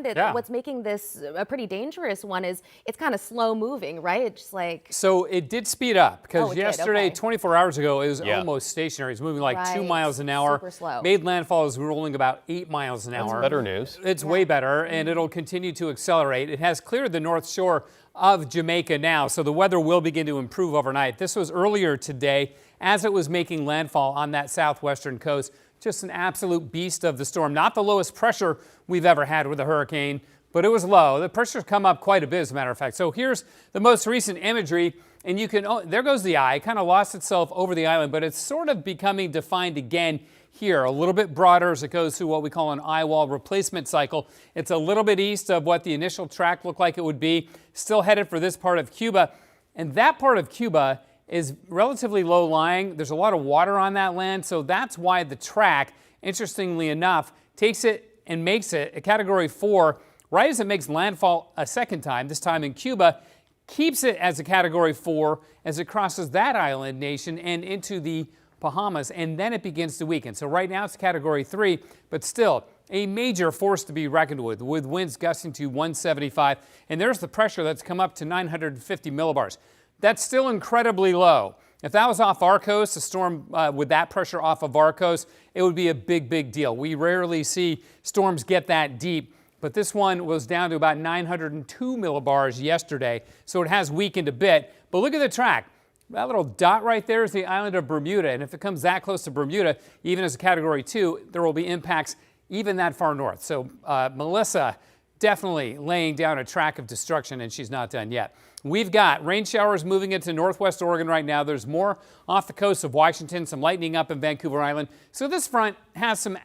Yeah. What's making this a pretty dangerous one is it's kind of slow moving, right? It's just like. So it did speed up because yesterday, okay. 24 hours ago, it was almost stationary. It's moving like 2 miles an hour. Super slow. Made landfall is rolling about 8 miles an hour. Better news. It's way better, and it'll continue to accelerate. It has cleared the north shore of Jamaica now, so the weather will begin to improve overnight. This was earlier today as it was making landfall on that southwestern coast. Just an absolute beast of the storm. Not the lowest pressure we've ever had with a hurricane, but it was low. The pressure's come up quite a bit, as a matter of fact. So here's the most recent imagery, and you can, there goes the eye. It kind of lost itself over the island, but it's sort of becoming defined again here, a little bit broader as it goes through what we call an eye wall replacement cycle. It's a little bit east of what the initial track looked like it would be, still headed for this part of Cuba. And that part of Cuba is relatively low lying. There's a lot of water on that land, so that's why the track, interestingly enough, takes it and makes it a Category 4 right as it makes landfall a second time, this time in Cuba, keeps it as a Category 4 as it crosses that island nation and into the Bahamas, and then it begins to weaken. So right now it's Category 3, but still a major force to be reckoned with winds gusting to 175, and there's the pressure that's come up to 950 millibars. That's still incredibly low. If that was off our coast, a storm with that pressure off of our coast, it would be a big, big deal. We rarely see storms get that deep, but this one was down to about 902 millibars yesterday, so it has weakened a bit. But look at the track. That little dot right there is the island of Bermuda, and if it comes that close to Bermuda, even as a Category 2, there will be impacts even that far north. So Melissa definitely laying down a track of destruction, and she's not done yet. We've got rain showers moving into northwest Oregon right now. There's more off the coast of Washington, some lightning up in Vancouver Island. So this front has some,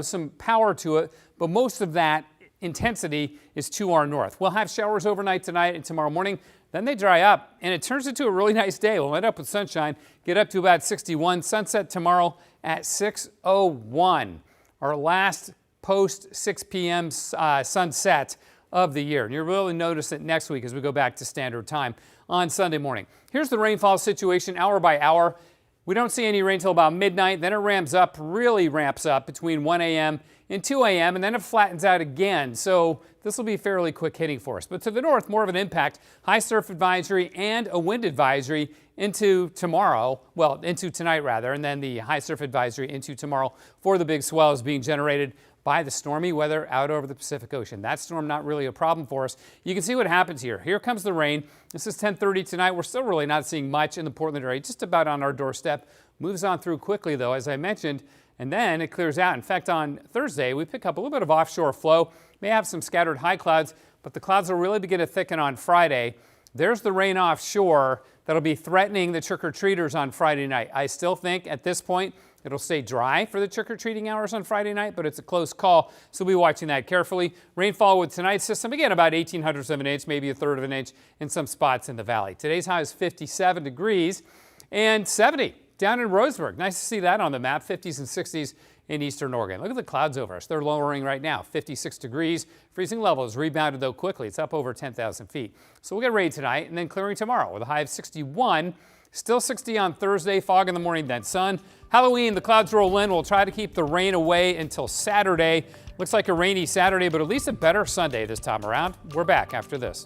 some power to it, but most of that intensity is to our north. We'll have showers overnight tonight and tomorrow morning. Then they dry up, and it turns into a really nice day. We'll end up with sunshine, get up to about 61. Sunset tomorrow at 6:01. Our last post 6 p.m. Sunset of the year. And you'll really notice it next week as we go back to standard time on Sunday morning. Here's the rainfall situation hour by hour. We don't see any rain till about midnight. Then it ramps up, really ramps up between 1 a.m. and 2 a.m. and then it flattens out again. So this will be fairly quick hitting for us. But to the north, more of an impact. High surf advisory and a wind advisory into tomorrow, well, into tonight rather, and then the high surf advisory into tomorrow for the big swells being generated by the stormy weather out over the Pacific Ocean. That storm not really a problem for us. You can see what happens here. Here comes the rain. This is 10:30 tonight. We're still really not seeing much in the Portland area, just about on our doorstep. Moves on through quickly though, as I mentioned, and then it clears out. In fact, on Thursday, we pick up a little bit of offshore flow. May have some scattered high clouds, but the clouds will really begin to thicken on Friday. There's the rain offshore that'll be threatening the trick-or-treaters on Friday night. I still think at this point it'll stay dry for the trick-or-treating hours on Friday night, but it's a close call, so we'll be watching that carefully. Rainfall with tonight's system, again, about 1/1800ths of an inch, maybe 1/3 of an inch in some spots in the valley. Today's high is 57 degrees and 70 down in Roseburg. Nice to see that on the map, 50s and 60s in eastern Oregon. Look at the clouds over us. They're lowering right now, 56 degrees. Freezing levels rebounded, though, quickly. It's up over 10,000 feet. So we'll get rain tonight and then clearing tomorrow with a high of 61. Still 60 on Thursday, fog in the morning, then sun. Halloween, the clouds roll in. We'll try to keep the rain away until Saturday. Looks like a rainy Saturday, but at least a better Sunday this time around. We're back after this.